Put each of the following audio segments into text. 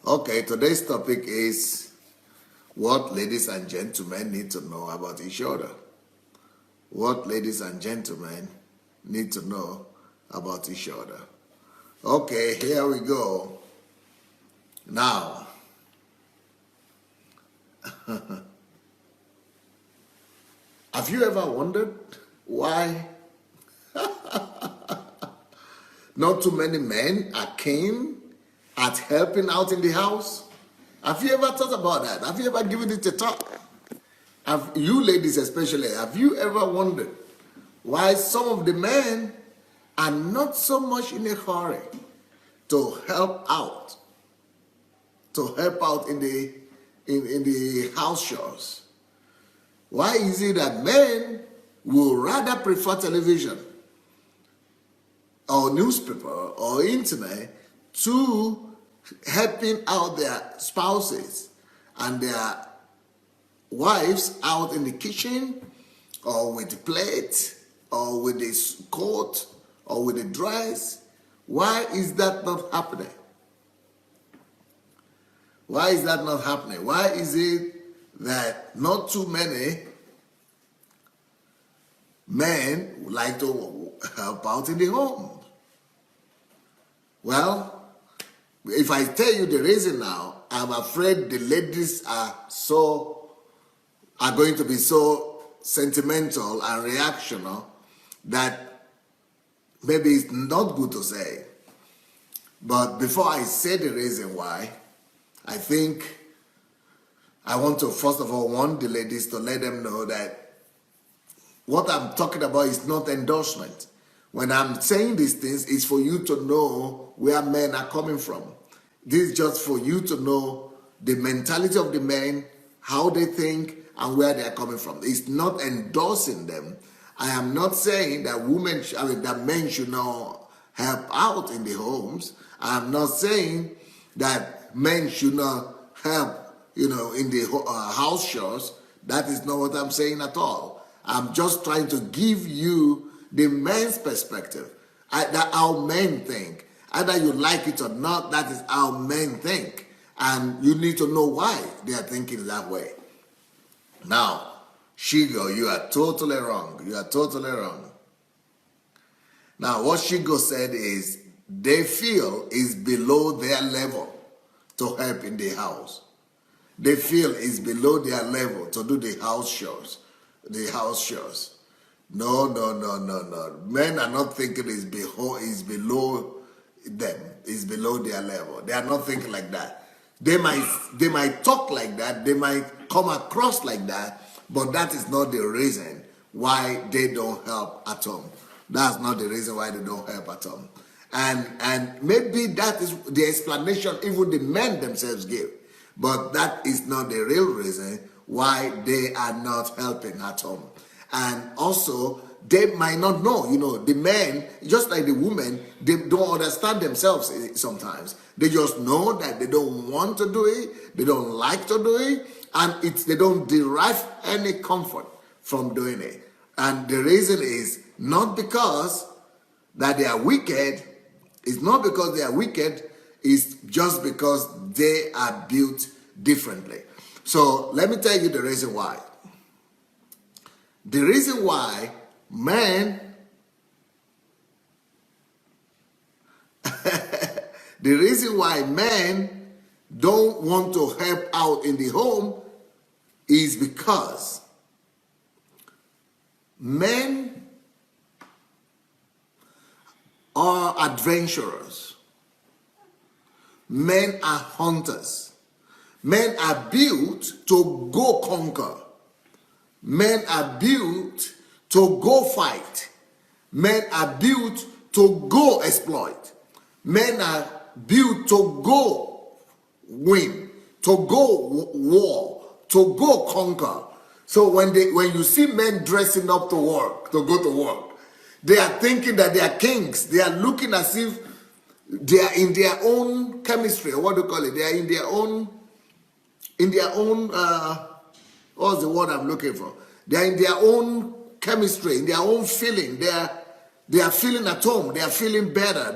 Okay, today's topic is what ladies and gentlemen need to know about each other. What ladies and gentlemen need to know about each other. Okay, here we go. Now, have you ever wondered why not too many men are keen at helping out in the house? Have you ever thought about that? Have you ever given it a thought? Have you ladies especially, have you ever wondered why some of the men are not so much in a hurry to help out in the house chores? Why is it that men will rather prefer television or newspaper or internet to helping out their spouses and their wives out in the kitchen or with the plate or with the coat or with the dress? Why is that not happening? Why is that not happening? Why is it that not too many men would like to help out in the home? Well, if I tell you the reason now, I'm afraid the ladies are going to be so sentimental and reactional that maybe it's not good to say. But before I say the reason why, I think I want to first of all warn the ladies to let them know that what I'm talking about is not endorsement. When I'm saying these things, it's for you to know where men are coming from. This is just for you to know the mentality of the men, how they think, and where they are coming from. It's not endorsing them. I am not saying that that men should not help out in the homes. I am not saying that men should not help, in the house chores. That is not what I'm saying at all. I'm just trying to give you the men's perspective. That how men think. Either you like it or not, that is how men think. And you need to know why they are thinking that way. Now, Shigo, you are totally wrong. You are totally wrong. Now, what Shigo said is they feel is below their level to help in the house. They feel it's below their level to do the house chores. No. Men are not thinking it's below them. It's below their level. They are not thinking like that. They might talk like that. They might come across like that. But that is not the reason why they don't help at home. That's not the reason why they don't help at home. And maybe that is the explanation even the men themselves give. But that is not the real reason why they are not helping at home. And also, they might not know, the men, just like the women, they don't understand themselves sometimes. They just know that they don't want to do it, they don't like to do it, and they don't derive any comfort from doing it. And the reason is not because that they are wicked, it's not because they are wicked, it's just because they are built differently. So let me tell you the reason why. The reason why men don't want to help out in the home is because men are adventurers. Men are hunters. Men are built to go conquer. Men are built to go fight. Men are built to go exploit. Men are built to go win, to go war, to go conquer. So when you see men dressing up to go to work, they are thinking that they are kings. They are looking as if they are in their own chemistry, or what do you call it? They are in their own what's the word I'm looking for? They are in their own chemistry, in their own feeling. They are feeling at home. They are feeling better.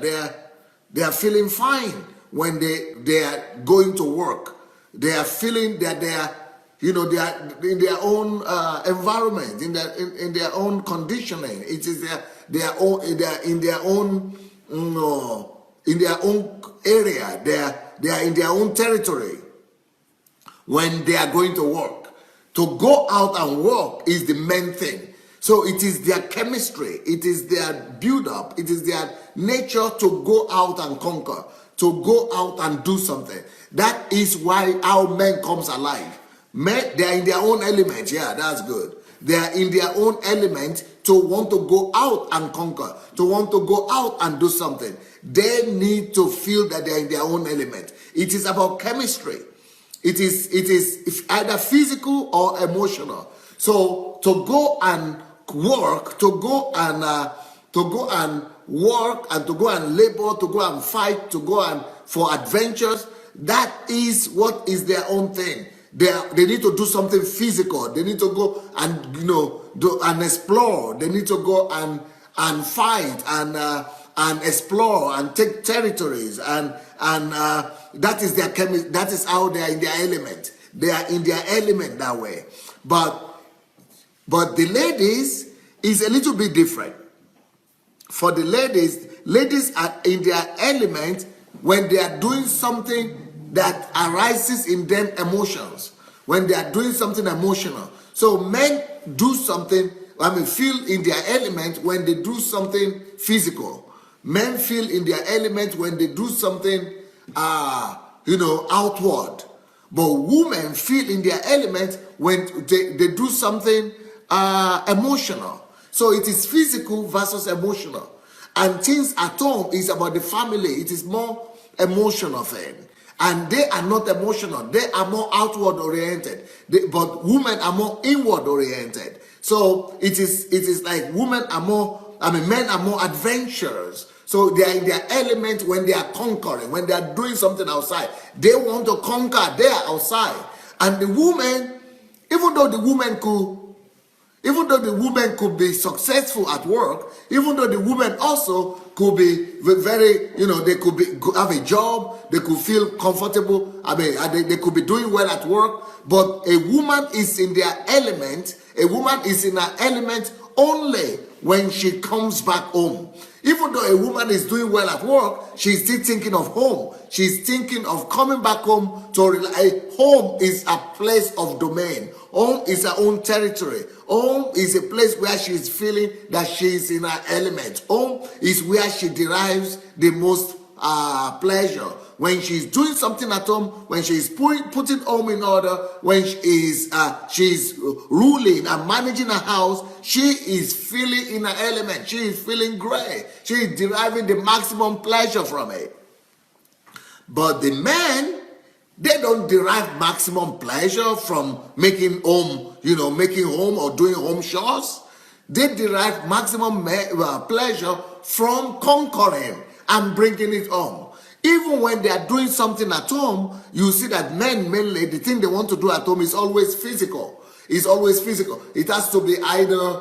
They are feeling fine when they are going to work. They are feeling that they are, they are in their own environment, in their own conditioning. It is their own, they are in their own, in their own area. They are in their own territory when they are going to work. To go out and work is the main thing. So it is their chemistry, it is their build-up, it is their nature to go out and conquer, to go out and do something. That is why our men comes alive. Men, they are in their own element. Yeah, that's good. They are in their own element to want to go out and conquer, to want to go out and do something. They need to feel that they are in their own element. It is about chemistry. It is either physical or emotional. So to go and work, to go and work, and to go and labor, to go and fight, to go and for adventures, that is what is their own thing. They need to do something physical. They need to go and do and explore. They need to go and fight and explore and take territories and that is their that is how they are in their element. They are in their element that way. But the ladies is a little bit different. For the ladies are in their element when they are doing something that arises in them emotions, when they are doing something emotional. So men do something, feel in their element when they do something physical. Men feel in their element when they do something, outward. But women feel in their element when they do something emotional. So it is physical versus emotional. And things at home is about the family. It is more emotional thing. And they are not emotional. They are more outward oriented. But women are more inward oriented. So it is like men are more adventurous. So they are in their element when they are conquering, when they are doing something outside. They want to conquer. They are outside. And the woman, even though the woman could be successful at work, even though the woman also could be very, they could have a job, they could feel comfortable, they could be doing well at work, but a woman is in their element. A woman is in her element only when she comes back home. Even though a woman is doing well at work, she's still thinking of home. She's thinking of coming back home to rely. Home is a place of domain. Home is her own territory. Home is a place where she's feeling that she's in her element. Home is where she derives the most pleasure. When she's doing something at home, when she's putting home in order, when she's ruling and managing a house, she is feeling in her element. She is feeling great. She is deriving the maximum pleasure from it. But the men, they don't derive maximum pleasure from making home or doing home chores. They derive maximum pleasure from conquering and bringing it home. Even when they are doing something at home, you see that men mainly, the thing they want to do at home is always physical. It's always physical. It has to be either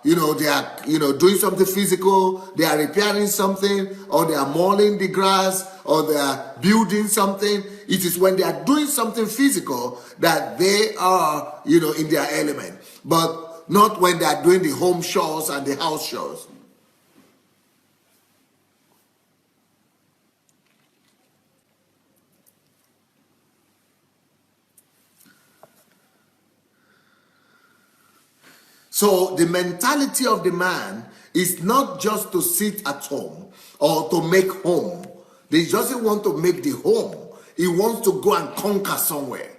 they are doing something physical, they are repairing something, or they are mowing the grass, or they are building something. It is when they are doing something physical that they are in their element, but not when they are doing the home chores and the house chores. So the mentality of the man is not just to sit at home or to make home. He doesn't want to make the home. He wants to go and conquer somewhere.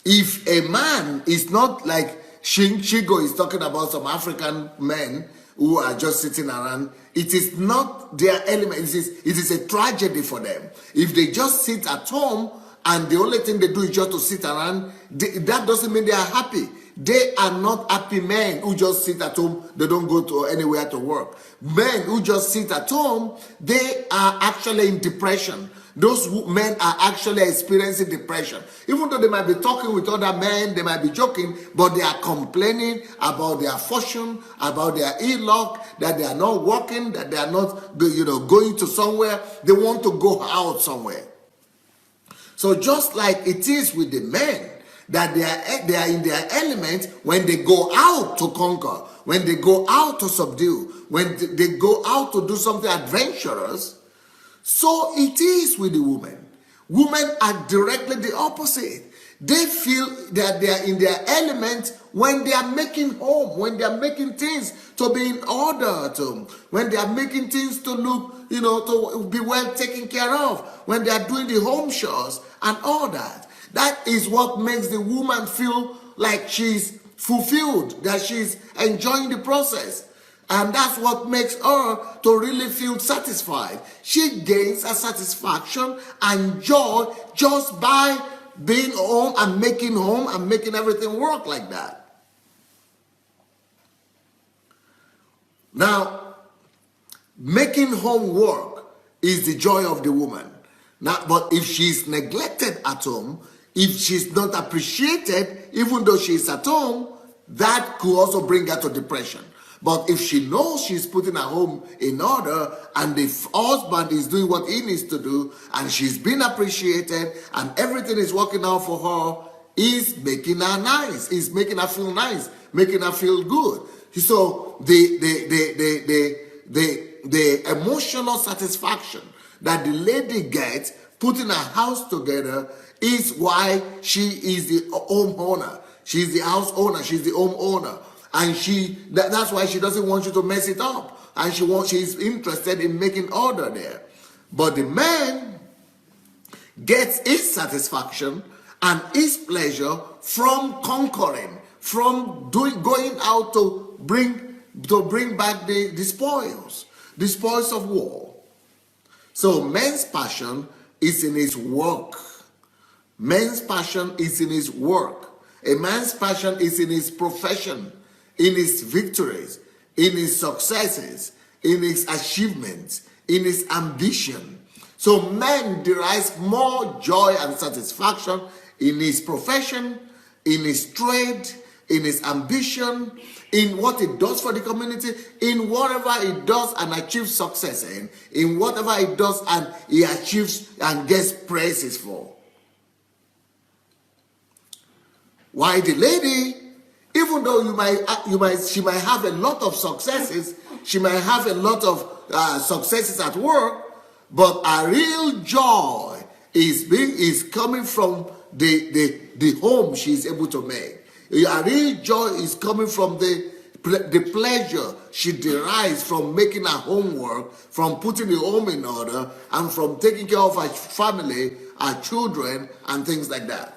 If a man is not like Shigo is talking about some African men who are just sitting around, it is not their element. It is a tragedy for them. If they just sit at home and the only thing they do is just to sit around, that doesn't mean they are happy. They are not happy men who just sit at home. They don't go to anywhere to work. Men who just sit at home, they are actually in depression. those men are actually experiencing depression. Even though they might be talking with other men, they might be joking, but they are complaining about their fortune, about their ill luck, that they are not working, that they are not, going to somewhere. They want to go out somewhere. So just like it is with the men, that they are in their element when they go out to conquer, when they go out to subdue, when they go out to do something adventurous, so it is with the women. Women are directly the opposite. They feel that they are in their element when they are making home, when they are making things to be in order, when they are making things to look, to be well taken care of, when they are doing the home chores and all that. That is what makes the woman feel like she's fulfilled, that she's enjoying the process. And that's what makes her to really feel satisfied. She gains a satisfaction and joy just by being home and making everything work like that. Now, making home work is the joy of the woman. Now, but if she's neglected at home, if she's not appreciated, even though she's at home, that could also bring her to depression. But if she knows she's putting her home in order and the husband is doing what he needs to do and she's been appreciated and everything is working out for her, is making her nice, is making her feel nice, making her feel good. So the emotional satisfaction that the lady gets putting her house together is why she is the home owner. She's the house owner. She's the home owner. And that's why she doesn't want you to mess it up. And she's interested in making order there. But the man gets his satisfaction and his pleasure from conquering, from going out to bring back the spoils of war. So men's passion is in his work. Men's passion is in his work. A man's passion is in his profession, in his victories, in his successes, in his achievements, in his ambition. So man derives more joy and satisfaction in his profession, in his trade, in his ambition, in what he does for the community, in whatever he does and achieves success in whatever he does and he achieves and gets praises for. Why the lady, even though she might have a lot of successes, she might have a lot of successes at work, but her real joy is coming from the home she's able to make. Her real joy is coming from the pleasure she derives from making her homework, from putting the home in order, and from taking care of her family, her children, and things like that.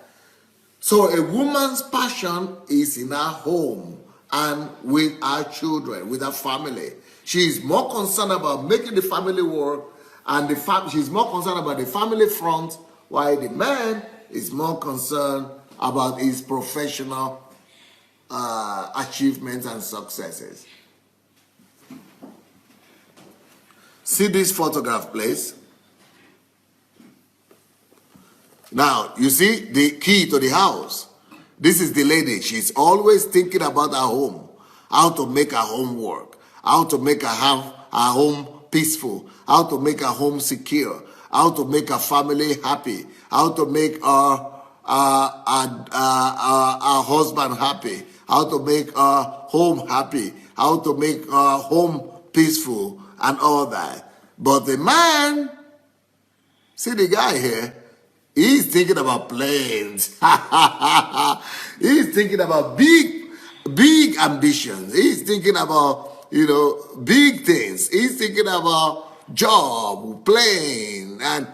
So a woman's passion is in her home and with her children, with her family. She is more concerned about making the family work, and she's more concerned about the family front, while the man is more concerned about his professional achievements and successes. See this photograph, please. Now, you see the key to the house. This is the lady. She's always thinking about her home, how to make her home work, how to make her home peaceful, how to make her home secure, how to make her family happy, how to make her husband happy, how to make her home happy, how to make her home peaceful, and all that. But the man, see the guy here, he's thinking about planes. He's thinking about big ambitions. He's thinking about, big things. He's thinking about job, plane, and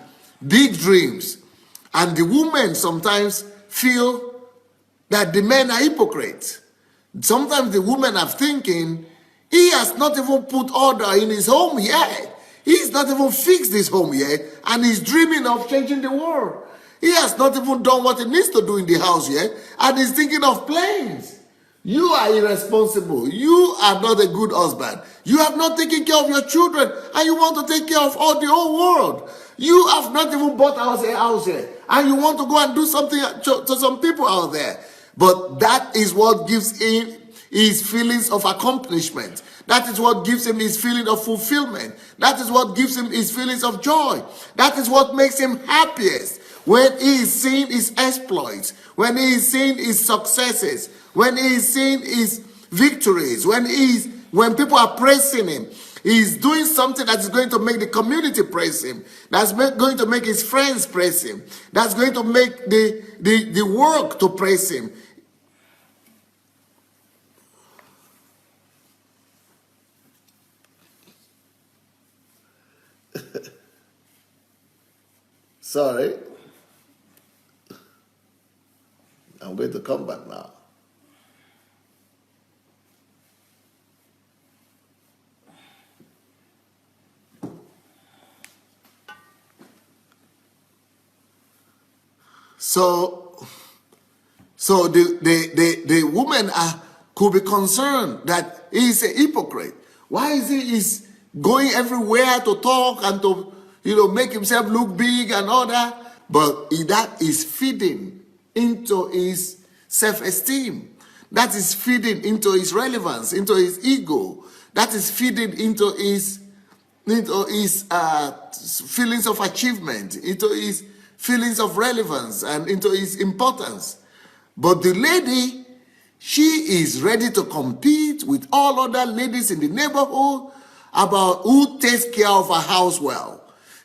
big dreams. And the women sometimes feel that the men are hypocrites. Sometimes the women are thinking, he has not even put order in his home yet. He's not even fixed his home yet, and he's dreaming of changing the world. He has not even done what he needs to do in the house yet, and he's thinking of planes. You are irresponsible. You are not a good husband. You have not taken care of your children, and you want to take care of all the whole world. You have not even bought a house here, and you want to go and do something to some people out there. But that is what gives him his feelings of accomplishment. That is what gives him his feeling of fulfillment. That is what gives him his feelings of joy. That is what makes him happiest. When he is seeing his exploits, when he is seeing his successes, when he is seeing his victories, when people are praising him, he is doing something that is going to make the community praise him. That's going to make his friends praise him. That's going to make the work to praise him. Sorry. I'm going to come back now. So the woman could be concerned that he is a hypocrite. Why is he going everywhere to talk and to make himself look big and all that? But that is feeding into his self-esteem. That is feeding into his relevance, into his ego. That is feeding into his feelings of achievement, into his feelings of relevance, and into his importance. But the lady, she is ready to compete with all other ladies in the neighborhood about who takes care of her house well.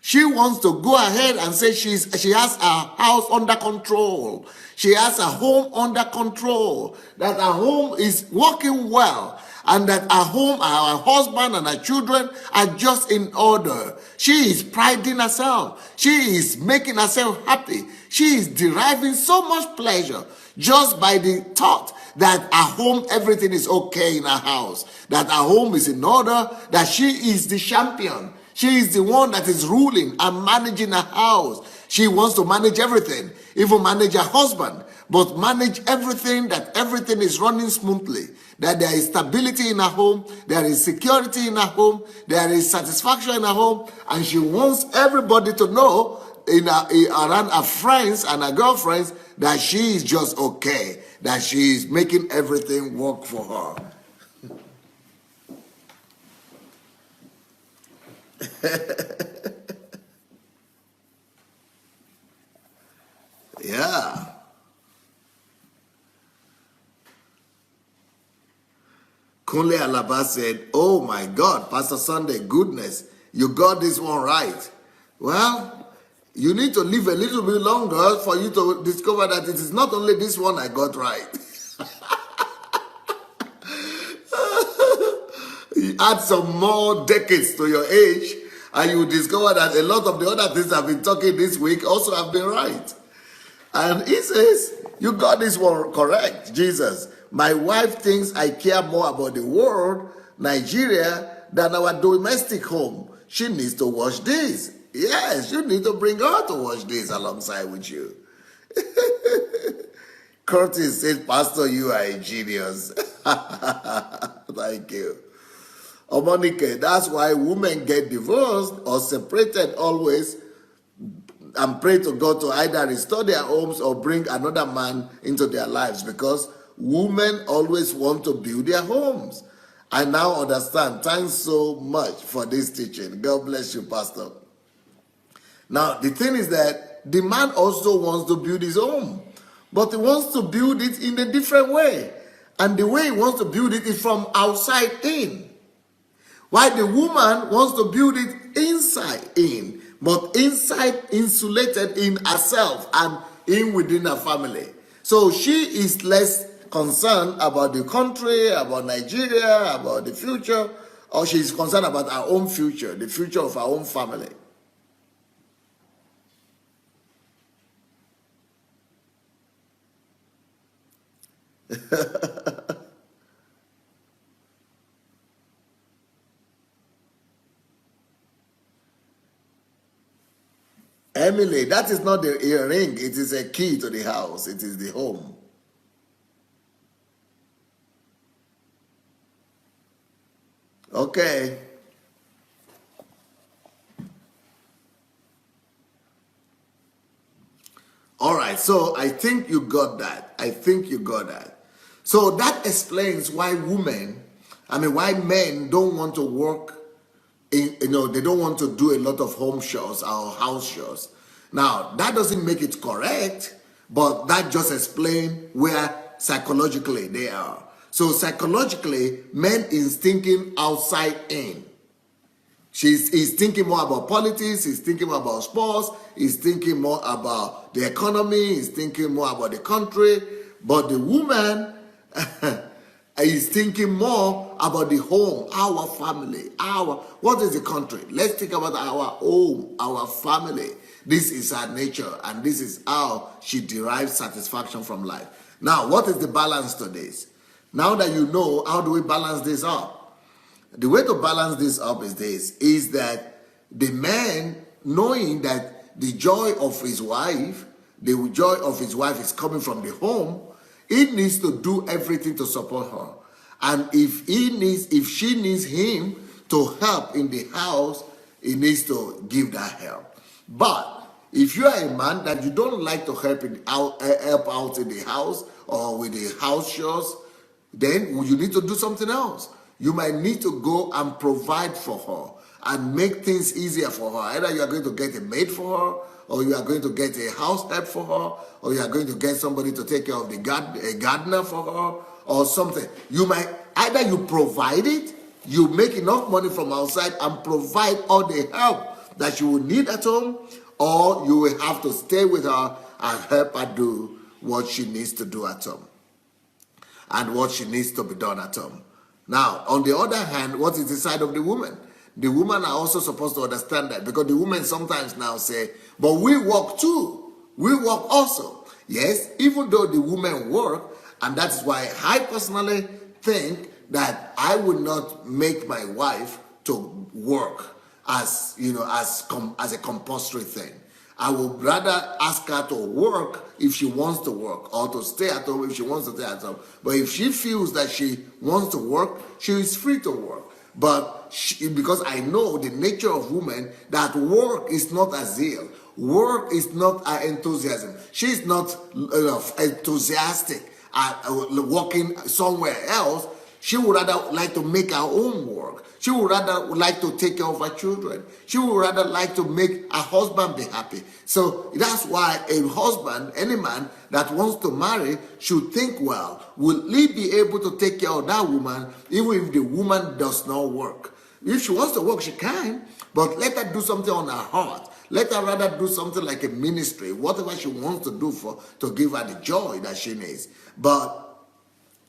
She wants to go ahead and say she has her house under control. She has her home under control. That her home is working well. And that her home, her husband and her children are just in order. She is priding herself. She is making herself happy. She is deriving so much pleasure just by the thought that her home, everything is okay in her house. That her home is in order. That she is the champion. She is the one that is ruling and managing her house. She wants to manage everything, even manage her husband, but manage everything, that everything is running smoothly, that there is stability in her home, there is security in her home, there is satisfaction in her home, and she wants everybody to know around her friends and her girlfriends that she is just okay, that she is making everything work for her. Yeah. Kunle Alaba said, "Oh my God, Pastor Sunday, goodness, you got this one right." Well, you need to live a little bit longer for you to discover that it is not only this one I got right. You add some more decades to your age, and you will discover that a lot of the other things I've been talking this week also have been right. And he says, you got this one correct, Jesus. My wife thinks I care more about the world, Nigeria, than our domestic home. She needs to wash this. Yes, you need to bring her to wash this alongside with you. Curtis says, Pastor, you are a genius. Thank you. Omonike, that's why women get divorced or separated always, and pray to God to either restore their homes or bring another man into their lives, because women always want to build their homes. I now understand. Thanks so much for this teaching. God bless you, Pastor. Now, the thing is that the man also wants to build his home, but he wants to build it in a different way. And the way he wants to build it is from outside in. While the woman wants to build it inside in, but inside insulated in herself and in within her family. So she is less concerned about the country, about Nigeria, about the future, or she is concerned about her own future, the future of her own family. Emily, that is not the earring. It is a key to the house. It is the home. Okay. All right, so I think you got that. I think you got that. So that explains why why men don't want to work they don't want to do a lot of home chores or house chores. Now, that doesn't make it correct, but that just explains where psychologically they are. So psychologically, men is thinking outside in. He's thinking more about politics, he's thinking more about sports, he's thinking more about the economy, he's thinking more about the country. But the woman is thinking more about the home, our family, what is the country? Let's think about our home, our family. This is her nature, and this is how she derives satisfaction from life. Now, what is the balance to this? Now that you know, how do we balance this up? The way to balance this up is that the man, knowing that the joy of his wife is coming from the home, he needs to do everything to support her. And if she needs him to help in the house, he needs to give that help. But if you are a man that you don't like to help out in the house or with the house chores, then you need to do something else. You might need to go and provide for her and make things easier for her. Either you are going to get a maid for her, or you are going to get a house help for her, or you are going to get somebody to take care of a gardener for her, or something. You might either you provide it, you make enough money from outside and provide all the help that you will need at home, or you will have to stay with her and help her do what she needs to do at home and what she needs to be done at home. Now, on the other hand, what is the side of the woman? The women are also supposed to understand that, because the women sometimes now say, but we work too. We work also. Yes, even though the women work, and that's why I personally think that I would not make my wife to work as a compulsory thing. I would rather ask her to work if she wants to work, or to stay at home if she wants to stay at home. But if she feels that she wants to work, she is free to work. But because I know the nature of women, that work is not a zeal. Work is not an enthusiasm. She's not enthusiastic at working somewhere else. She would rather like to make her own work. She would rather like to take care of her children. She would rather like to make her husband be happy. So that's why a husband, any man that wants to marry, should think, well, will he be able to take care of that woman even if the woman does not work? If she wants to work, she can, but let her do something on her heart. Let her rather do something like a ministry, whatever she wants to do to give her the joy that she needs. But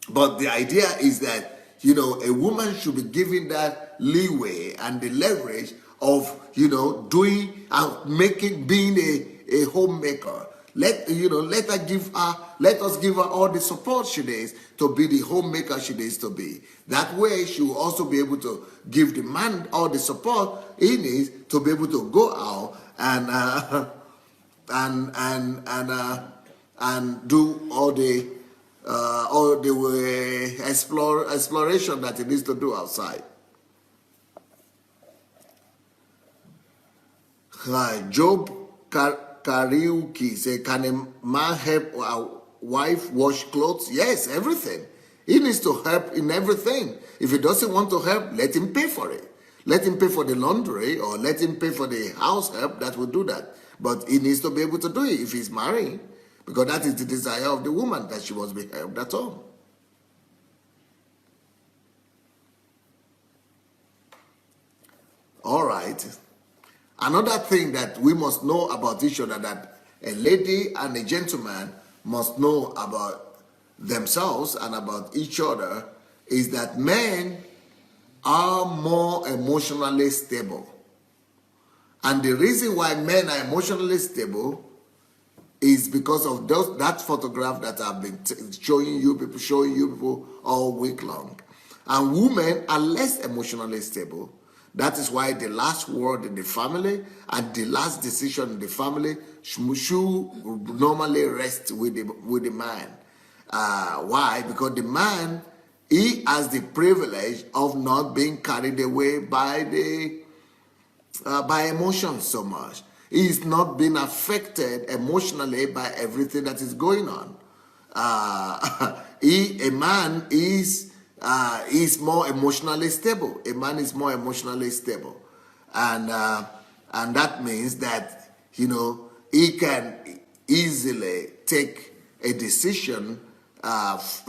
the idea is that, a woman should be given that leeway and the leverage of, doing and being a homemaker. Let us give her all the support she needs to be the homemaker she needs to be. That way, she will also be able to give the man all the support he needs to be able to go out and do all the exploration that he needs to do outside. Job Kariuki say, can a man help a wife wash clothes? Yes, everything. He needs to help in everything. If he doesn't want to help, let him pay for it. Let him pay for the laundry, or let him pay for the house help that will do that. But he needs to be able to do it if he's married, because that is the desire of the woman, that she must be helped at home. All right. Another thing that we must know about each other, that a lady and a gentleman must know about themselves and about each other, is that men are more emotionally stable. And the reason why men are emotionally stable is because of that photograph that I've been showing you people all week long. And women are less emotionally stable. That is why the last word in the family and the last decision in the family should normally rest with the man. Why? Because the man he has the privilege of not being carried away by by emotions so much. He is not being affected emotionally by everything that is going on. A man is more emotionally stable. A man is more emotionally stable, and that means that he can easily take a decision,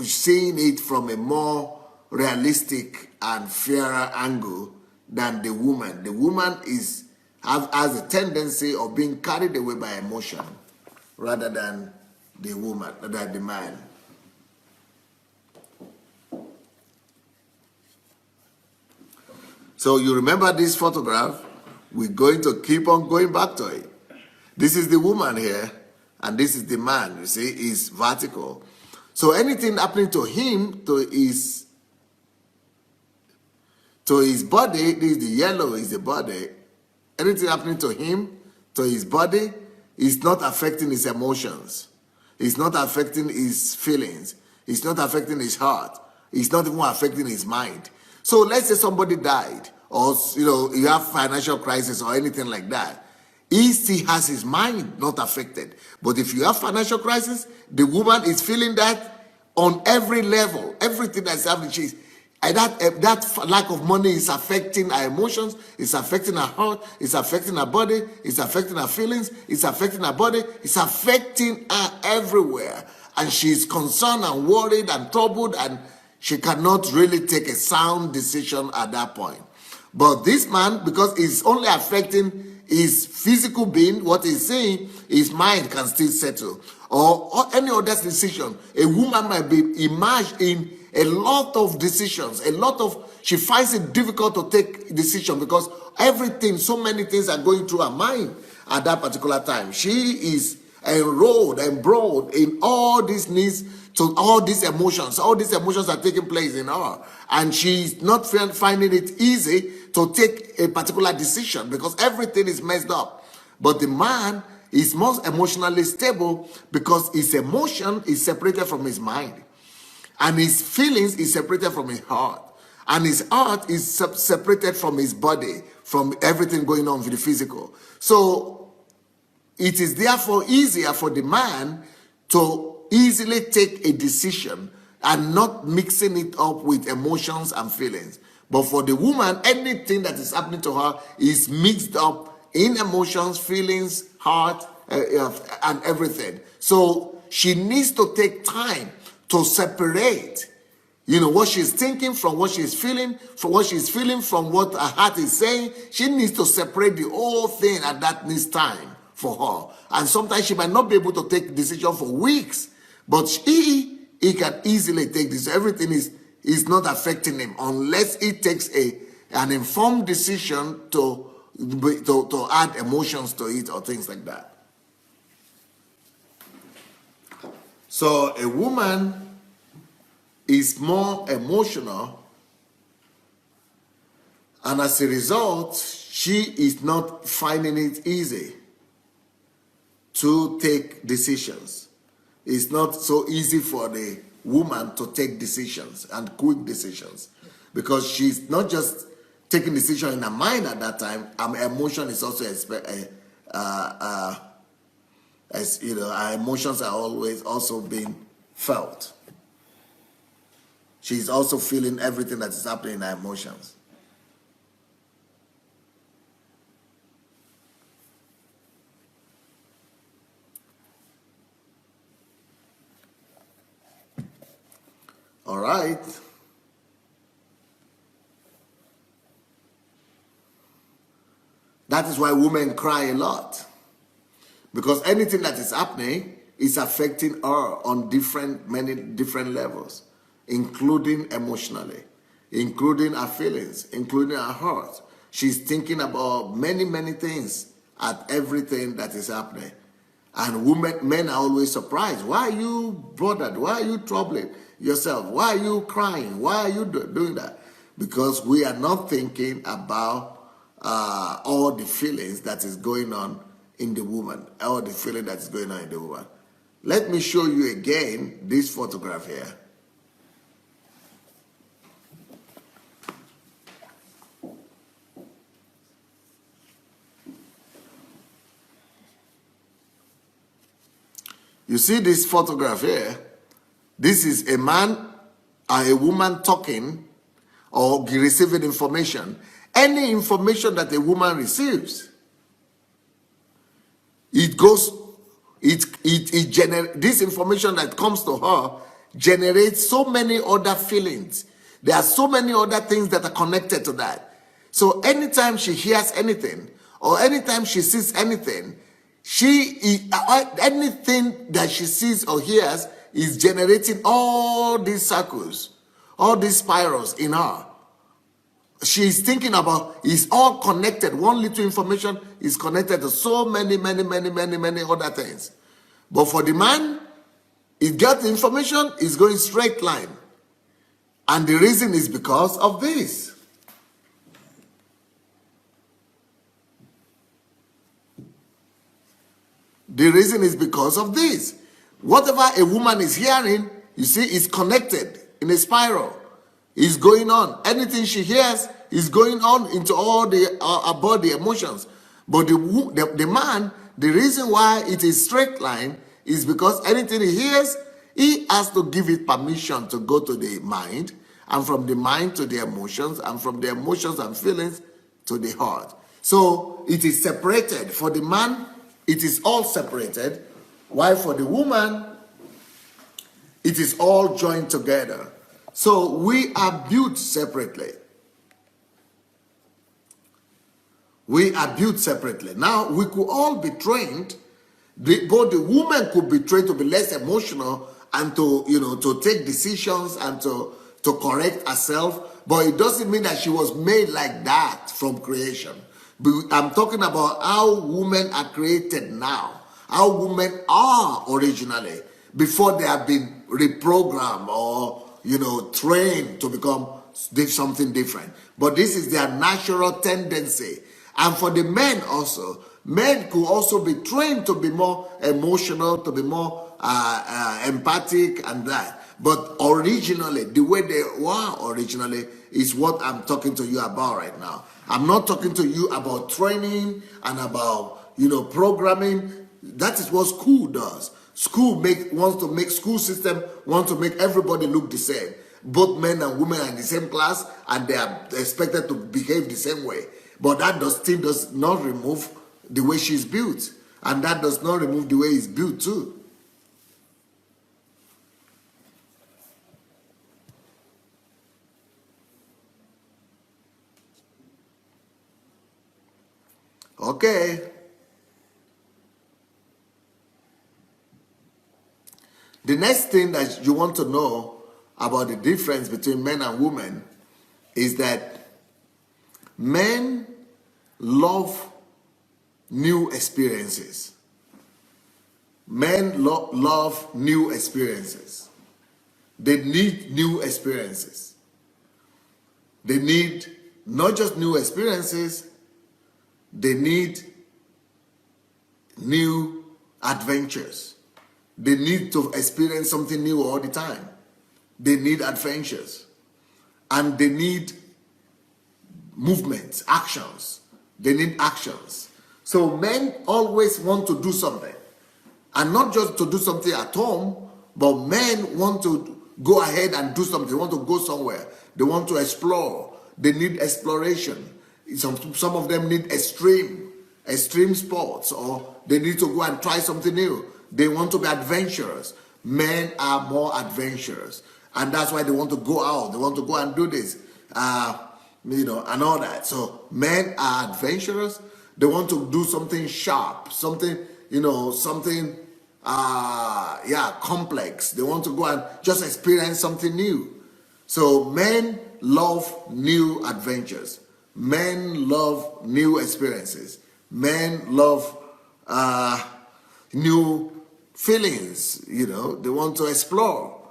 seeing it from a more realistic and fairer angle than the woman. The woman has a tendency of being carried away by emotion rather than the man. So you remember this photograph? We're going to keep on going back to it. This is the woman here, and this is the man. You see, is vertical. So anything happening to him, to his body, this is the yellow is the body. Anything happening to him, to his body, is not affecting his emotions. It's not affecting his feelings. It's not affecting his heart. It's not even affecting his mind. So let's say somebody died, or you have financial crisis or anything like that. He still has his mind not affected. But if you have financial crisis, the woman is feeling that on every level. Everything that's happening, that lack of money is affecting her emotions, it's affecting her heart, it's affecting her body, it's affecting her feelings, it's affecting her body, it's affecting her everywhere. And she's concerned and worried and troubled, and she cannot really take a sound decision at that point. But this man, because it's only affecting his physical being, what he's saying, his mind can still settle. Or any other decision. A woman might be immersed in a lot of decisions, she finds it difficult to take decision because so many things are going through her mind at that particular time. She is enrolled, embroiled in all these needs, to all these emotions. All these emotions are taking place in her, and she's not finding it easy to take a particular decision because everything is messed up. But the man is most emotionally stable because his emotion is separated from his mind. And his feelings is separated from his heart. And his heart is separated from his body, from everything going on with the physical. So it is therefore easier for the man to easily take a decision and not mixing it up with emotions and feelings. But for the woman, anything that is happening to her is mixed up in emotions, feelings, heart, and everything. So she needs to take time to separate, what she's thinking from what she's feeling, from what her heart is saying. She needs to separate the whole thing, and that needs time for her. And sometimes she might not be able to take decision for weeks, but he can easily take this. Everything is not affecting him unless he takes an informed decision to add emotions to it or things like that. So a woman is more emotional, and as a result, she is not finding it easy to take decisions. It's not so easy for the woman to take decisions and quick decisions because she's not just taking decision in her mind at that time. Her emotion is also our emotions are always also being felt. She's also feeling everything that is happening in her emotions. All right. That is why women cry a lot. Because anything that is happening is affecting her on many different levels, including emotionally, including her feelings, including her heart. She's thinking about many things at everything that is happening. And men are always surprised. Why are you bothered? Why are you troubling yourself? Why are you crying? Why are you doing that? Because we are not thinking about all the feelings that is going on in the woman, all the feeling that is going on in the woman. Let me show you again this photograph here. You see this photograph here? This is a man or a woman talking or receiving information. Any information that a woman receives, it goes, this information that comes to her generates so many other feelings. There are so many other things that are connected to that. So anytime she hears anything or anytime she sees anything, anything that she sees or hears is generating all these circles, all these spirals in her. She's thinking about, it's all connected. One little information is connected to so many other things. But for the man, he got the information, is going straight line. And the reason is because of this. The reason is because of this. Whatever a woman is hearing, you see, is connected in a spiral. It's going on. Anything she hears is going on into all the about the emotions. But the man, the reason why it is straight line is because anything he hears, he has to give it permission to go to the mind, and from the mind to the emotions, and from the emotions and feelings to the heart. So it is separated. For the man, it is all separated, while for the woman, it is all joined together. So we are built separately. We are built separately. Now, we could all be trained, but the woman could be trained to be less emotional and to, to take decisions and to correct herself. But it doesn't mean that she was made like that from creation. But I'm talking about how women are created now, how women are originally, before they have been reprogrammed or trained to become something different. But this is their natural tendency. And for the men also, men could also be trained to be more emotional, to be more empathic and that. But originally, the way they were originally is what I'm talking to you about right now. I'm not talking to you about training and about, programming. That is what school does. School wants to make school system wants to make everybody look the same. Both men and women are in the same class and they are expected to behave the same way. But that still does not remove the way she's built. And that does not remove the way he's built too. Okay. The next thing that you want to know about the difference between men and women is that men love new experiences. Men love new experiences. They need new experiences. They need not just new experiences, they need new adventures. They need to experience something new all the time. They need adventures. And they need movements, actions. They need actions. So men always want to do something. And not just to do something at home, but men want to go ahead and do something. They want to go somewhere. They want to explore. They need exploration. Some of them need extreme sports, or they need to go and try something new. They want to be adventurous. Men are more adventurous. And that's why they want to go out. They want to go and do this, and all that. So men are adventurous. They want to do something sharp, something complex. They want to go and just experience something new. So men love new adventures. Men love new experiences. Men love new feelings, they want to explore.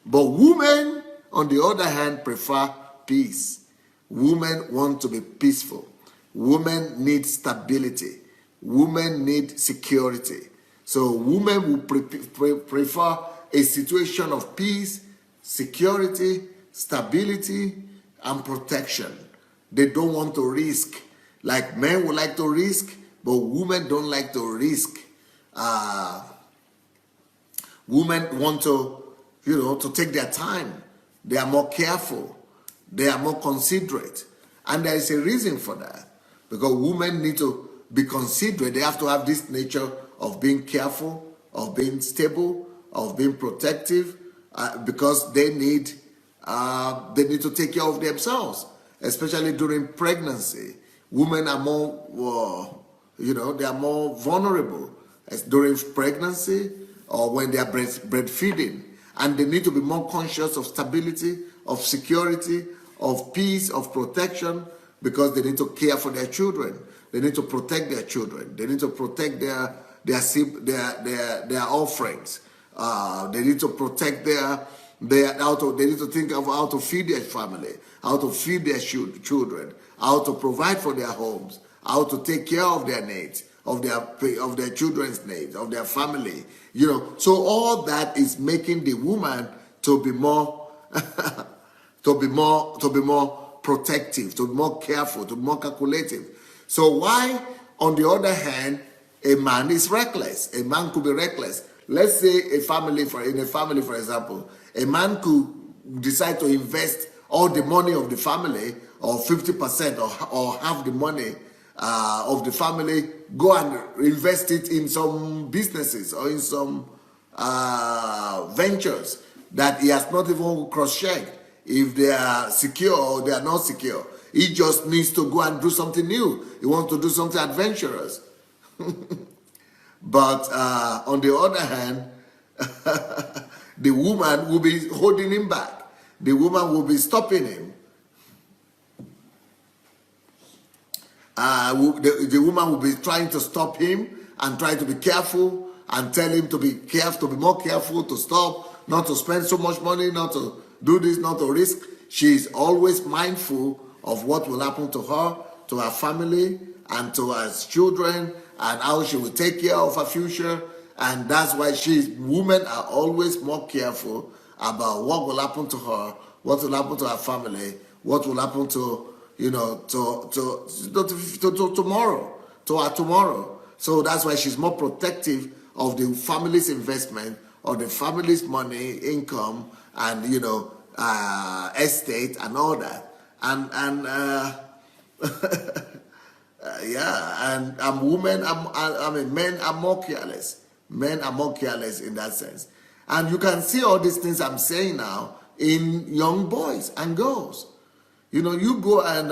But women, on the other hand, prefer peace. Women want to be peaceful. Women need stability. Women need security. So women will prefer a situation of peace, security, stability, and protection. They don't want to risk. Like men would like to risk, but women don't like to risk Women want to, to take their time. They are more careful. They are more considerate. And there is a reason for that. Because women need to be considerate. They have to have this nature of being careful, of being stable, of being protective, because they need to take care of themselves, especially during pregnancy. Women are more, they are more vulnerable during pregnancy or when they are breastfeeding. And they need to be more conscious of stability, of security, of peace, of protection, because they need to care for their children. They need to protect their children. They need to protect their offerings. They need to protect they need to think of how to feed their family, how to feed their children, how to provide for their homes, how to take care of their needs, of their children's needs, of their family. So all that is making the woman to be more to be more protective, to be more careful, to be more calculative. So why, on the other hand, a man is reckless? A man could be reckless. Let's say in a family, for example, a man could decide to invest all the money of the family, or 50% or half the money of the family, go and invest it in some businesses or in some ventures that he has not even cross-checked if they are secure or they are not secure. He just needs to go and do something new. He wants to do something adventurous. But on the other hand, the woman will be holding him back. The woman will be stopping him. The woman will be trying to stop him and try to be careful and tell him to be careful, to be more careful, to stop, not to spend so much money, not to do this, not to risk. She's always mindful of what will happen to her, to her family, and to her children, and how she will take care of her future. And that's why women are always more careful about what will happen to her, what will happen to her family, what will happen to tomorrow. So that's why she's more protective of the family's investment, or the family's money, income, and estate and all that. And men are more careless. Men are more careless in that sense. And you can see all these things I'm saying now in young boys and girls. You go and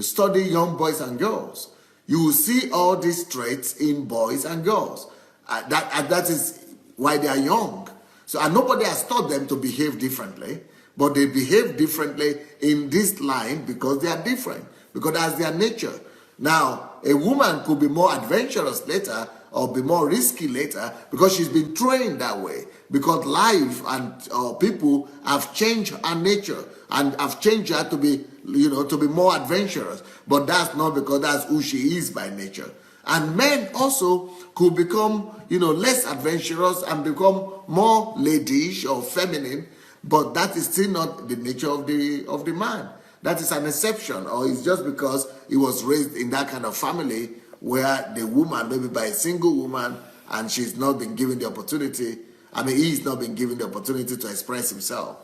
study young boys and girls. You will see all these traits in boys and girls. That is why they are young. So, and nobody has taught them to behave differently, but they behave differently in this line because they are different, because that's their nature. Now, a woman could be more adventurous later or be more risky later because she's been trained that way, because life and people have changed her nature and have changed her to be, to be more adventurous. But that's not because that's who she is by nature. And men also could become, less adventurous and become more ladyish or feminine, but that is still not the nature of the man. That is an exception, or it's just because he was raised in that kind of family where the woman, maybe by a single woman, and she's not been given the opportunity. He's not been given the opportunity to express himself.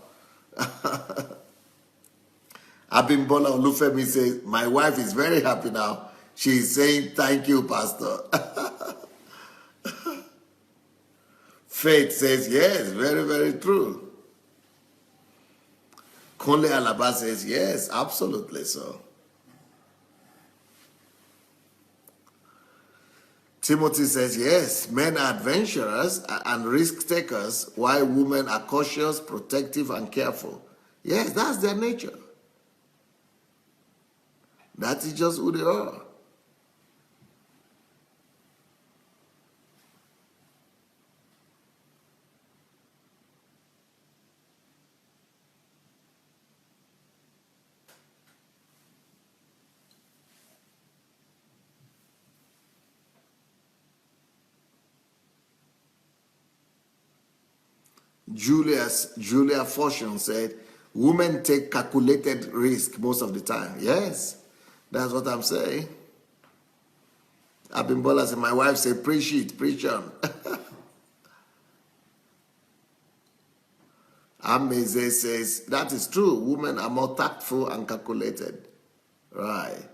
Abimbola Olufemi says, my wife is very happy now. She's saying, thank you, Pastor. Faith says, yes, very, very true. Conle Alaba says, yes, absolutely so. Timothy says, yes, men are adventurous and risk takers, while women are cautious, protective, and careful. Yes, that's their nature. That is just who they are. Julia Fortune said, women take calculated risk most of the time. Yes, that's what I'm saying. Abimbola said, my wife said, preach it, preach on. Ameze says, that is true. Women are more tactful and calculated. Right.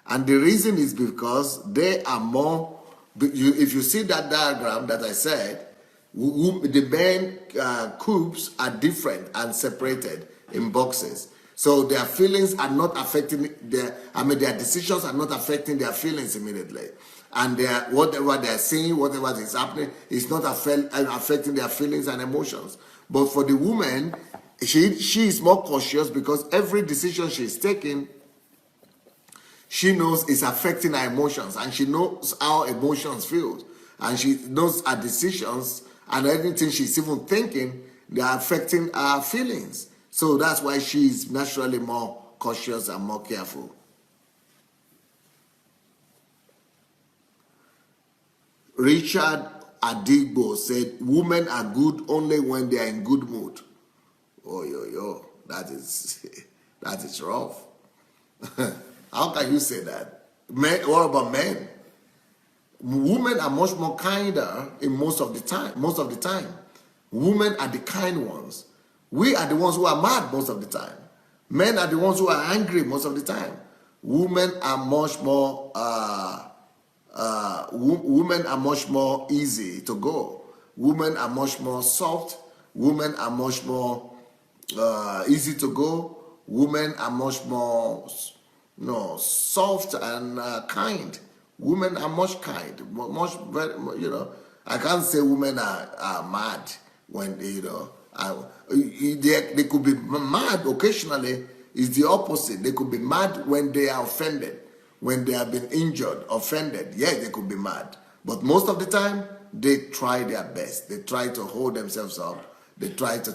And the reason is because they are more, if you see that diagram that I said, the men cubes are different and separated in boxes. So their feelings are not affecting their decisions are not affecting their feelings immediately. And whatever they're seeing, whatever is happening, is not affecting their feelings and emotions. But for the woman, she is more cautious because every decision she's taking, she knows it's affecting her emotions, and she knows how emotions feel, and she knows her decisions and anything she's even thinking, they are affecting her feelings. So that's why she's naturally more cautious and more careful. Richard Adigbo said, women are good only when they are in good mood. Oh, that is rough. How can you say that? Men, what about men? Women are much more kinder in most of the time. Women are the kind ones. We are the ones who are mad most of the time. Men are the ones who are angry most of the time. Women are much more easy to go. Women are much more soft. Women are much more easy to go. Women are much more soft and kind. Women are much kind, I can't say women are mad when they could be mad occasionally. It's the opposite. They could be mad when they are offended, when they have been injured, offended. Yes, they could be mad, but most of the time they try their best. They try to hold themselves up. They try to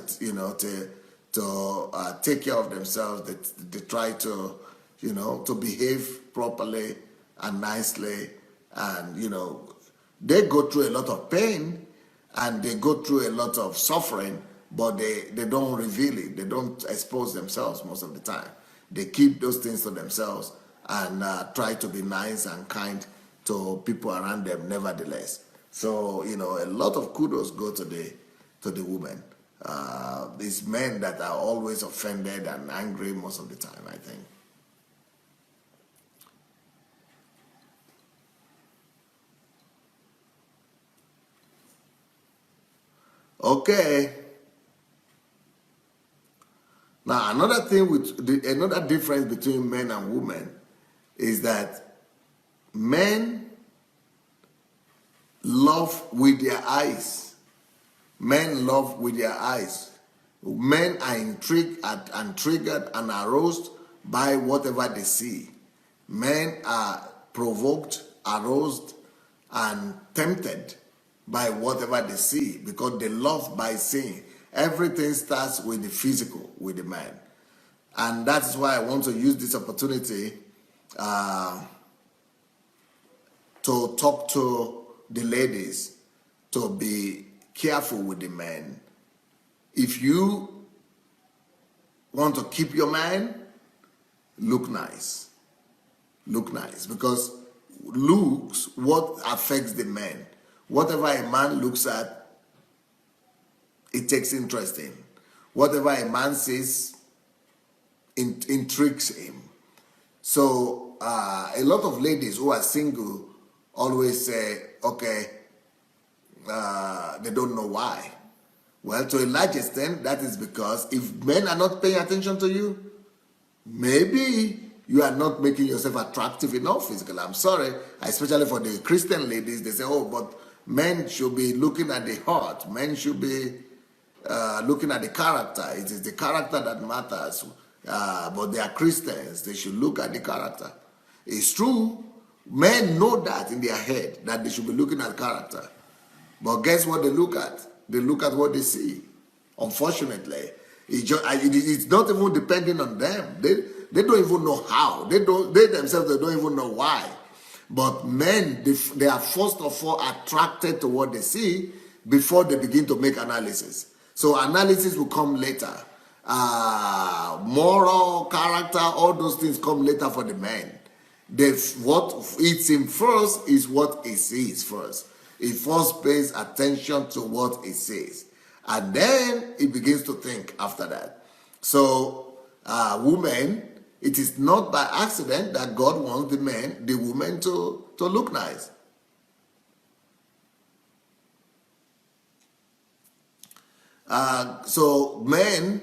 take care of themselves. They try to to behave properly and nicely, and they go through a lot of pain and they go through a lot of suffering, but they don't reveal it. They don't expose themselves most of the time. They keep those things to themselves and try to be nice and kind to people around them nevertheless. So a lot of kudos go to the women. These men that are always offended and angry most of the time, I think. Okay. Now another difference between men and women is that men love with their eyes. Men love with their eyes. Men are intrigued and triggered and aroused by whatever they see. Men are provoked, aroused, and tempted by whatever they see because they love by seeing. Everything starts with the physical, with the man. And that is why I want to use this opportunity to talk to the ladies to be careful with the men. If you want to keep your man, look nice. Look nice, because looks what affects the man. Whatever a man looks at, it takes interest in. Whatever a man says, intrigues him. So a lot of ladies who are single always say, okay, they don't know why. Well, to a large extent, that is because if men are not paying attention to you, maybe you are not making yourself attractive enough physically. I'm sorry, especially for the Christian ladies, they say, oh, but men should be looking at the heart. Men should be looking at the character. It is the character that matters. But they are Christians. They should look at the character. It's true. Men know that in their head, that they should be looking at character. But guess what they look at? They look at what they see. Unfortunately, it's not even depending on them. They don't even know how. They themselves, they don't even know why. But men, they are first of all attracted to what they see before they begin to make analysis. So analysis will come later. Moral, character, all those things come later for the men. What eats him first is what he sees first. He first pays attention to what he says. And then it begins to think after that. So, women, it is not by accident that God wants the woman to look nice. So men,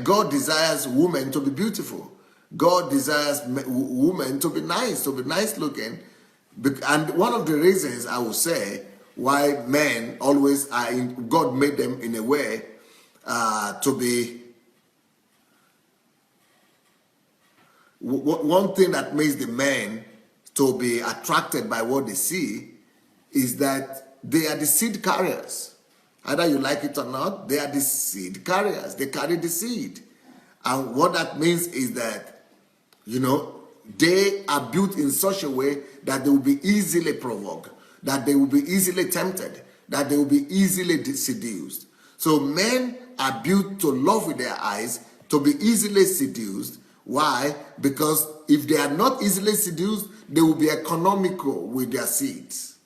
God desires women to be beautiful. God desires women to be nice looking. And one of the reasons I would say why men always are God made them in a way to be. One thing that makes the men to be attracted by what they see is that they are the seed carriers. Either you like it or not, they are the seed carriers. They carry the seed. And what that means is that, they are built in such a way that they will be easily provoked, that they will be easily tempted, that they will be easily seduced. So men are built to love with their eyes, to be easily seduced. Why? Because if they are not easily seduced, they will be economical with their seeds.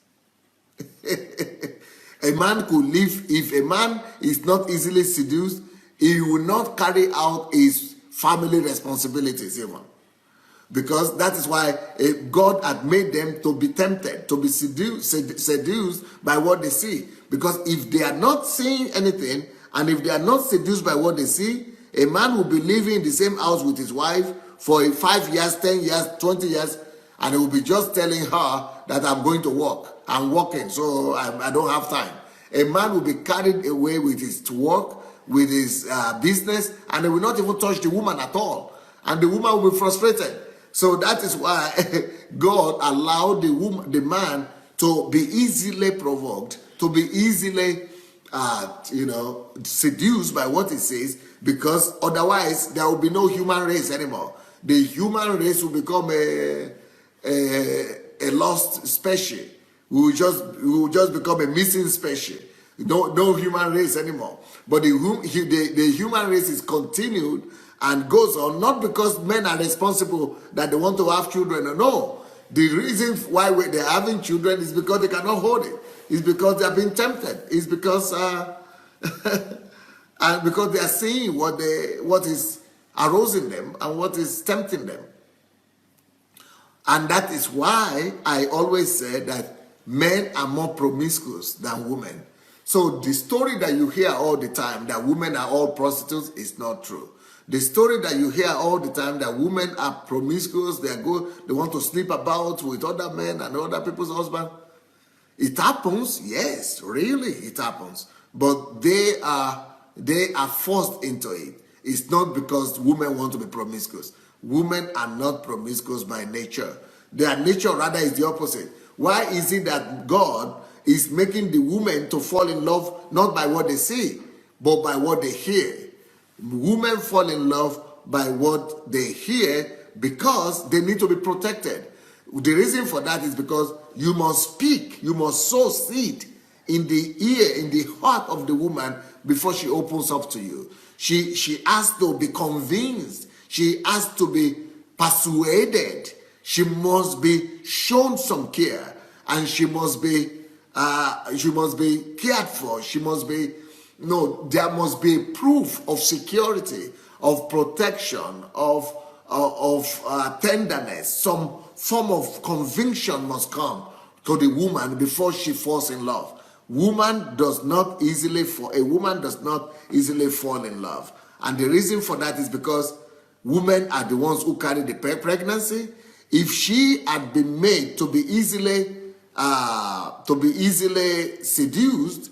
A man could live, if a man is not easily seduced, he will not carry out his family responsibilities even. Because that is why God had made them to be tempted, to be seduced by what they see. Because if they are not seeing anything, and if they are not seduced by what they see, a man will be living in the same house with his wife for 5 years, 10 years, 20 years, and he will be just telling her that I'm going to work. I'm working, so I don't have time. A man will be carried away with his work, with his business, and he will not even touch the woman at all. And the woman will be frustrated. So that is why God allowed the man to be easily provoked, to be easily, seduced by what he says, because otherwise there will be no human race anymore. The human race will become a lost species. We will just become a missing species. No human race anymore. But the human race is continued and goes on, not because men are responsible that they want to have children. No. The reason why they're having children is because they cannot hold it. It's because they are being tempted. It's because and because they are seeing what is arousing them and what is tempting them. And that is why I always say that men are more promiscuous than women. So the story that you hear all the time that women are all prostitutes is not true. The story that you hear all the time that women are promiscuous, they want to sleep about with other men and other people's husbands. It happens, yes, really it happens. But they are forced into it. It's not because women want to be promiscuous. Women are not promiscuous by nature. Their nature rather is the opposite. Why is it that God is making the women to fall in love not by what they see, but by what they hear? Women fall in love by what they hear because they need to be protected. The reason for that is because you must speak, you must sow seed in the ear, in the heart of the woman before she opens up to you. She has to be convinced. She has to be persuaded. She must be shown some care, and she must be cared for. There must be proof of security, of protection, of tenderness. Some form of conviction must come to the woman before she falls in love. A woman does not easily fall in love. And the reason for that is because women are the ones who carry the pregnancy. If she had been made to be easily seduced,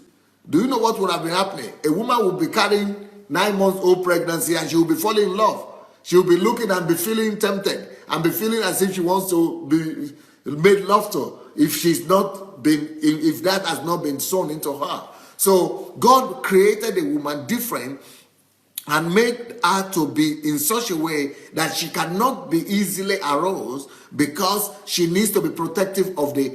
do you know what would have been happening? A woman would be carrying 9-month-old pregnancy and she will be falling in love. She will be looking and be feeling tempted and be feeling as if she wants to be made love to if that has not been sown into her. So God created a woman different and made her to be in such a way that she cannot be easily aroused because she needs to be protective of the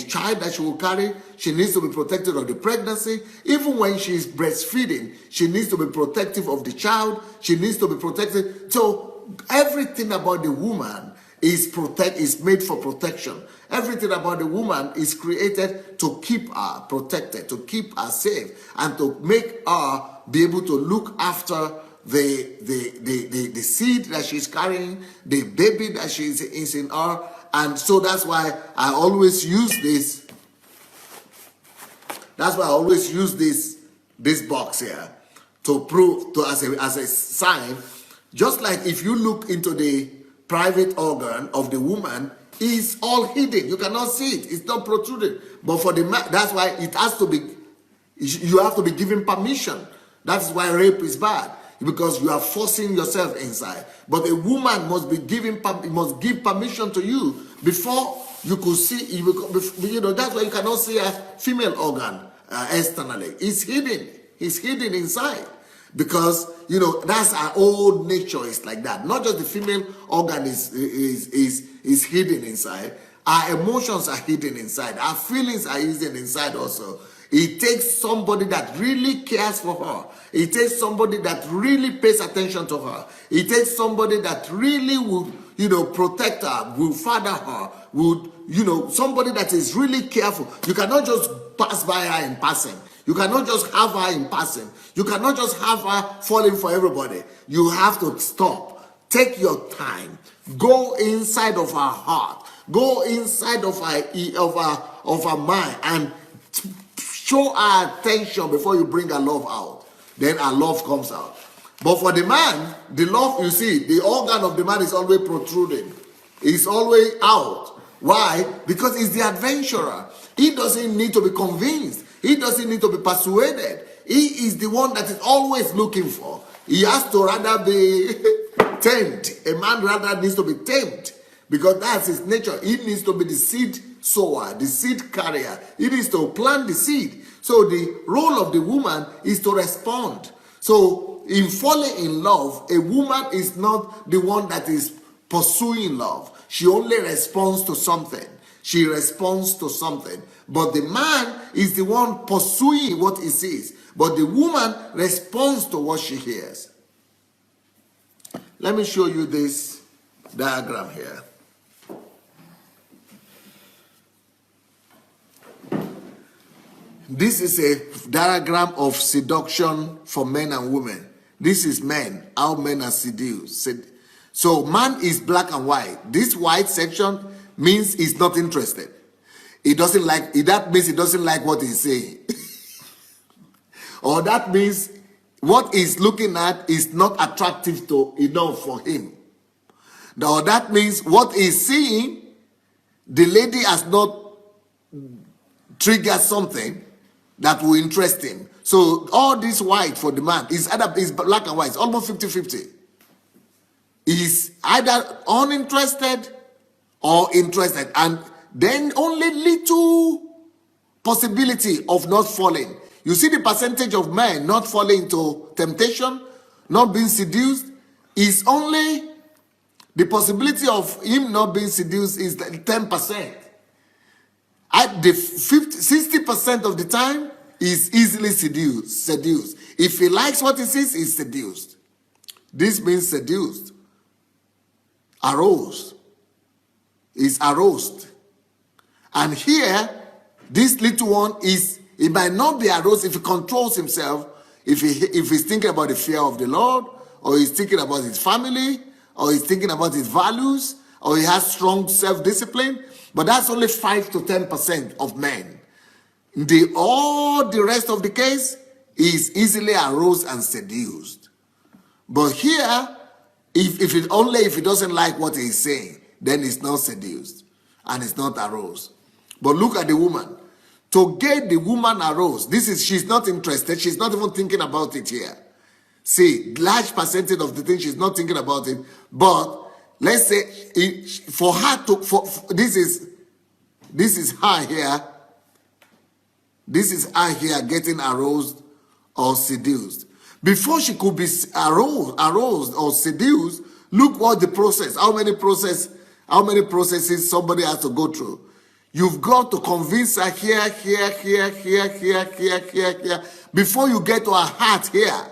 child that she will carry. She needs to be protected of the pregnancy. Even when she is breastfeeding, she needs to be protective of the child. She needs to be protected. So everything about the woman is made for protection. Everything about the woman is created to keep her protected, to keep her safe, and to make her be able to look after the seed that she's carrying, the baby that is in her. And so that's why I always use this. That's why I always use this box here to prove as a sign. Just like if you look into the private organ of the woman, it's all hidden. You cannot see it. It's not protruding. But for the man, that's why it has to be. You have to be given permission. That's why rape is bad, because you are forcing yourself inside. But a woman must give permission to you before you could see. You know, that's why you cannot see a female organ externally. It's hidden. It's hidden inside. Because, you know, that's our old nature is like that. Not just the female organ is hidden inside. Our emotions are hidden inside. Our feelings are hidden inside also. It takes somebody that really cares for her. It takes somebody that really pays attention to her. It takes somebody that really would, you know, protect her, will father her, would, you know, somebody that is really careful. You cannot just pass by her in passing. You cannot just have her in passing. You cannot just have her falling for everybody. You have to stop. Take your time. Go inside of her heart. Go inside of her mind and show her attention before you bring her love out. Then her love comes out. But for the man, the love, you see, the organ of the man is always protruding. It's always out. Why? Because he's the adventurer. He doesn't need to be convinced. He doesn't need to be persuaded. He is the one that is always looking for. He has to rather be tamed. A man rather needs to be tamed, because that's his nature. He needs to be the seed sower, the seed carrier. He needs to plant the seed. So the role of the woman is to respond. So in falling in love, a woman is not the one that is pursuing love. She only responds to something. She responds to something. But the man is the one pursuing what he sees. But the woman responds to what she hears. Let me show you this diagram here. This is a diagram of seduction for men and women. This is men, how men are seduced. So man is black and white. This white section means he's not interested. He doesn't like it. That means he doesn't like what he's saying. Or that means what he's looking at is not attractive enough for him. Or that means what he's seeing, the lady has not triggered something that will interest him. So all this white for the man is black and white. It's almost 50-50. He's either uninterested or interested. And then only little possibility of not falling. You see the percentage of men not falling into temptation, not being seduced, is only the possibility of him not being seduced is 10%. At the 60% of the time, is easily seduced. If he likes what he sees, he's seduced. This means seduced. Aroused. Is aroused. And here, this little one he might not be aroused if he controls himself, if he's thinking about the fear of the Lord, or he's thinking about his family, or he's thinking about his values, or he has strong self-discipline. But that's only 5 to 10% of men. All the rest of the case is easily aroused and seduced. But here, if he doesn't like what he's saying, then he's not seduced and it's not aroused. But look at the woman. To get the woman aroused, she's not interested. She's not even thinking about it here. See, large percentage of the thing she's not thinking about it. But let's say for her this is her here. This is her here getting aroused or seduced. Before she could be aroused or seduced, look what the process. How many processes somebody has to go through. You've got to convince her here, before you get to her heart here.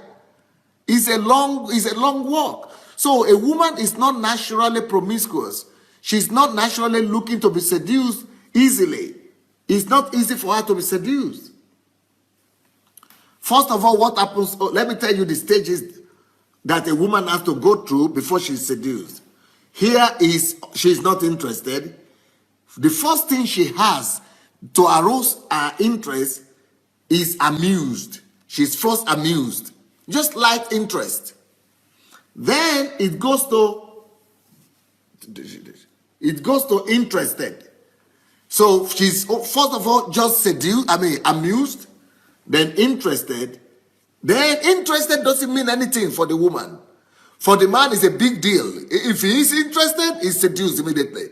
It's a long walk. So a woman is not naturally promiscuous. She's not naturally looking to be seduced easily. It's not easy for her to be seduced. First of all, what happens, let me tell you the stages that a woman has to go through before she's seduced. Here is, she's not interested. The first thing she has to arouse her interest is amused. She's first amused, just like interest. Then it goes to interested. So she's first of all just seduced, amused, then interested. Then interested doesn't mean anything for the woman. For the man, it's a big deal. If he is interested, he's seduced immediately.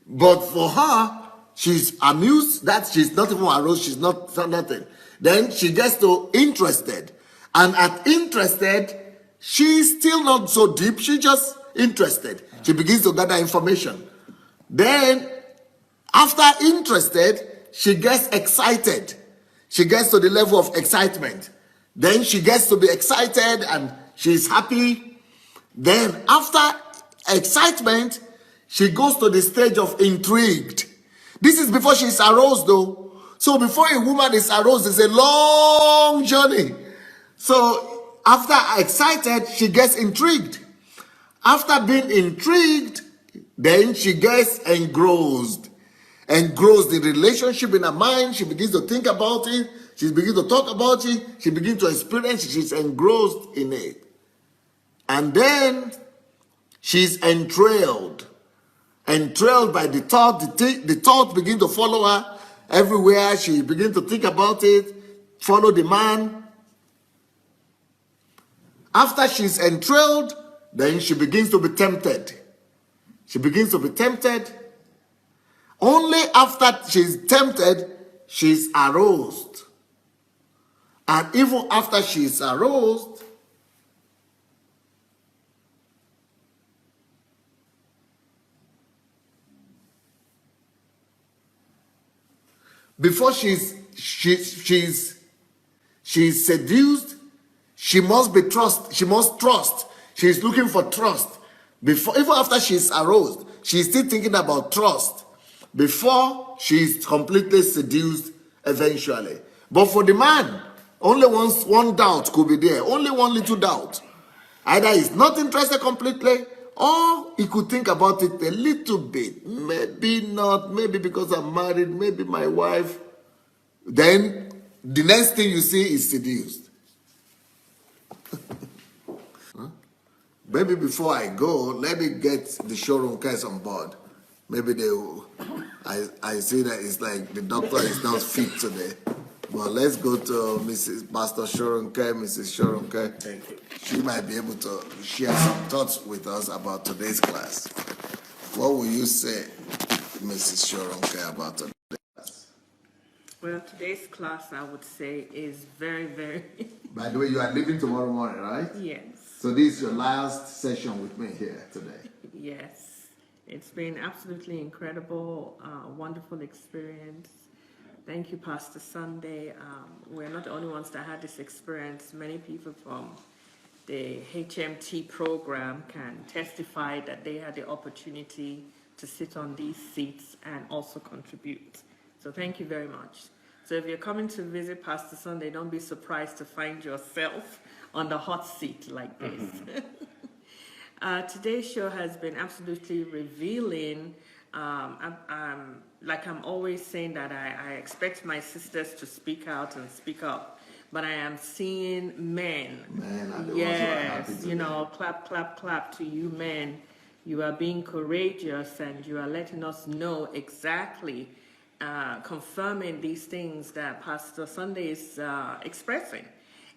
But for her, she's amused, that she's not even aroused, she's not nothing. Then she gets to interested. And at interested, she's still not so deep, she's just interested. She begins to gather information. Then, after interested, she gets excited. She gets to the level of excitement. Then she gets to be excited and she's happy. Then after excitement, she goes to the stage of intrigued. This is before she's aroused though. So before a woman is aroused, it's a long journey. So after excited, she gets intrigued. After being intrigued, then she gets engrossed. Engrossed in relationship in her mind. She begins to think about it. She begins to talk about it. She begins to experience it. She's engrossed in it. And then she's entrailed. Entrailed by the thought. The thought begins to follow her everywhere. She begins to think about it. Follow the man. After she's entrailed, then she begins to be tempted. She begins to be tempted. Only after she's tempted, she's aroused. And even after she's aroused, before she's seduced, she must be trust. She must trust. She's looking for trust. Before, even after she's aroused, she's still thinking about trust. Before she's completely seduced eventually. But for the man, only one doubt could be there. Only one little doubt. Either he's not interested completely, or he could think about it a little bit. Maybe not. Maybe because I'm married. Maybe my wife. Then the next thing you see is seduced. Maybe before I go, let me get the showroom guys on board. Maybe they will. I see that it's like the doctor is not fit today. But let's go to Mrs. Pastor Shoronke, Mrs. Shoronke. Thank you. She might be able to share some thoughts with us about today's class. What will you say, Mrs. Shoronke, about today's class? Well, today's class, I would say, is very, very... By the way, you are leaving tomorrow morning, right? Yes. So this is your last session with me here today. Yes. It's been absolutely incredible, wonderful experience. Thank you, Pastor Sunday. We're not the only ones that had this experience. Many people from the HMT program can testify that they had the opportunity to sit on these seats and also contribute. So thank you very much. So if you're coming to visit Pastor Sunday, don't be surprised to find yourself on the hot seat like this. Today's show has been absolutely revealing. Like I'm always saying that I expect my sisters to speak out and speak up, but I am seeing men. Yes, you know, clap, clap, clap to you men. You are being courageous and you are letting us know exactly, confirming these things that Pastor Sunday is expressing.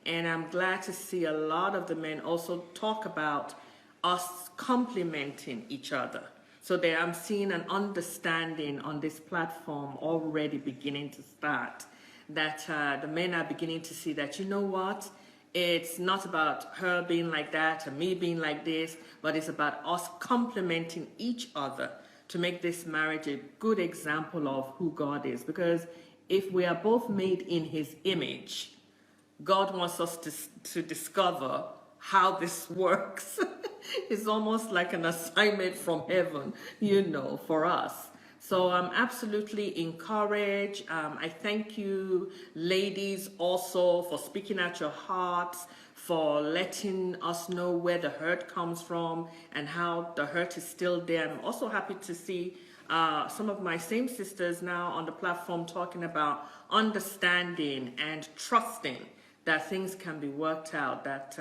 And I'm glad to see a lot of the men also talk about us complementing each other. So there I'm seeing an understanding on this platform already beginning to start, that the men are beginning to see that, you know what, it's not about her being like that or me being like this, but it's about us complementing each other to make this marriage a good example of who God is. Because if we are both made in his image, God wants us to discover how this works. It's almost like an assignment from heaven, for us. So I'm absolutely encouraged. I thank you, ladies, also for speaking out your hearts, for letting us know where the hurt comes from and how the hurt is still there. I'm also happy to see some of my same sisters now on the platform talking about understanding and trusting that things can be worked out, that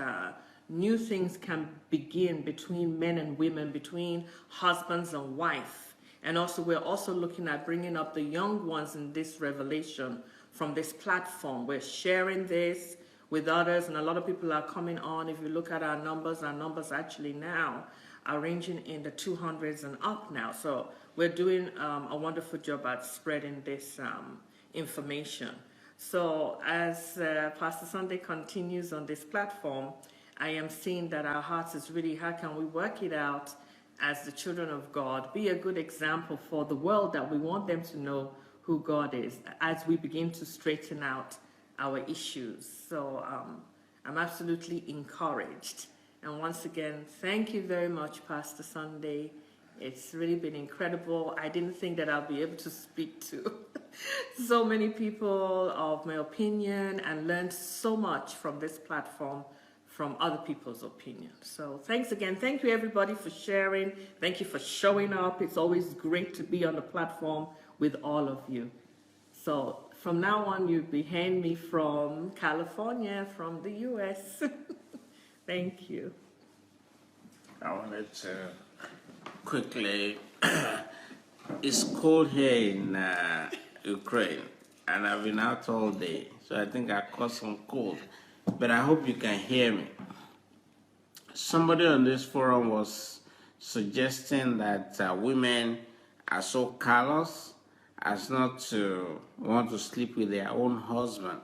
new things can begin between men and women, between husbands and wife. And also, we're also looking at bringing up the young ones in this revelation from this platform. We're sharing this with others, and a lot of people are coming on. If you look at our numbers actually now are ranging in the 200s and up now. So we're doing a wonderful job at spreading this information. So as Pastor Sunday continues on this platform, I am seeing that our hearts is really, how can we work it out as the children of God, be a good example for the world that we want them to know who God is as we begin to straighten out our issues. So I'm absolutely encouraged. And once again, thank you very much, Pastor Sunday. It's really been incredible. I didn't think that I'll be able to speak to so many people of my opinion and learn so much from this platform, from other people's opinions. So thanks again. Thank you, everybody, for sharing. Thank you for showing up. It's always great to be on the platform with all of you. So from now on, you'll be hearing me from California, from the U.S. Thank you. I wanted to quickly, it's cold here in Ukraine, and I've been out all day, so I think I caught some cold, but I hope you can hear me. Somebody on this forum was suggesting that women are so callous as not to want to sleep with their own husband.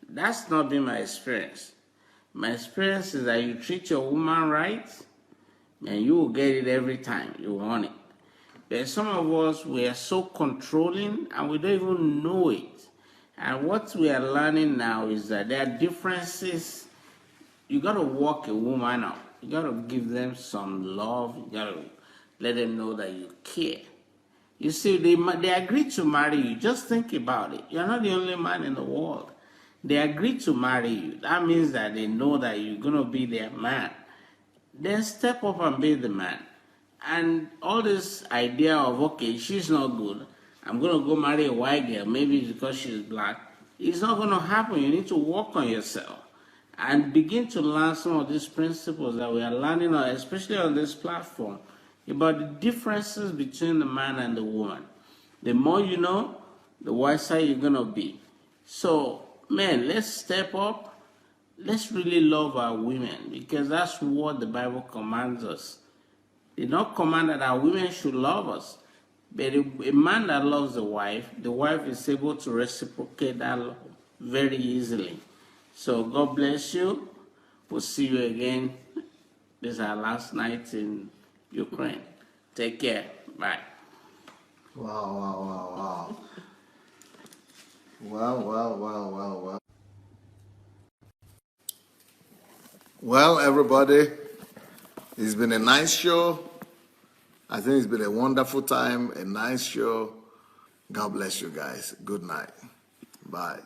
That's not been my experience. My experience is that you treat your woman right, and you will get it every time you want it. But some of us, we are so controlling and we don't even know it. And what we are learning now is that there are differences. You got to walk a woman out. You got to give them some love. You got to let them know that you care. You see, they agreed to marry you. Just think about it. You're not the only man in the world. They agreed to marry you. That means that they know that you're going to be their man. Then step up and be the man. And all this idea of, okay, she's not good, I'm going to go marry a white girl, maybe it's because she's black, it's not going to happen. You need to work on yourself and begin to learn some of these principles that we are learning, especially on this platform, about the differences between the man and the woman. The more you know, the wiser you're going to be. So, man, let's step up. Let's really love our women, because that's what the Bible commands us. It did not command that our women should love us, but a man that loves the wife is able to reciprocate that love very easily. So God bless you. We'll see you again. This is our last night in Ukraine. Take care. Bye. Wow. Well. Well, everybody, it's been a nice show. I think it's been a wonderful time, a nice show. God bless you guys. Good night. Bye.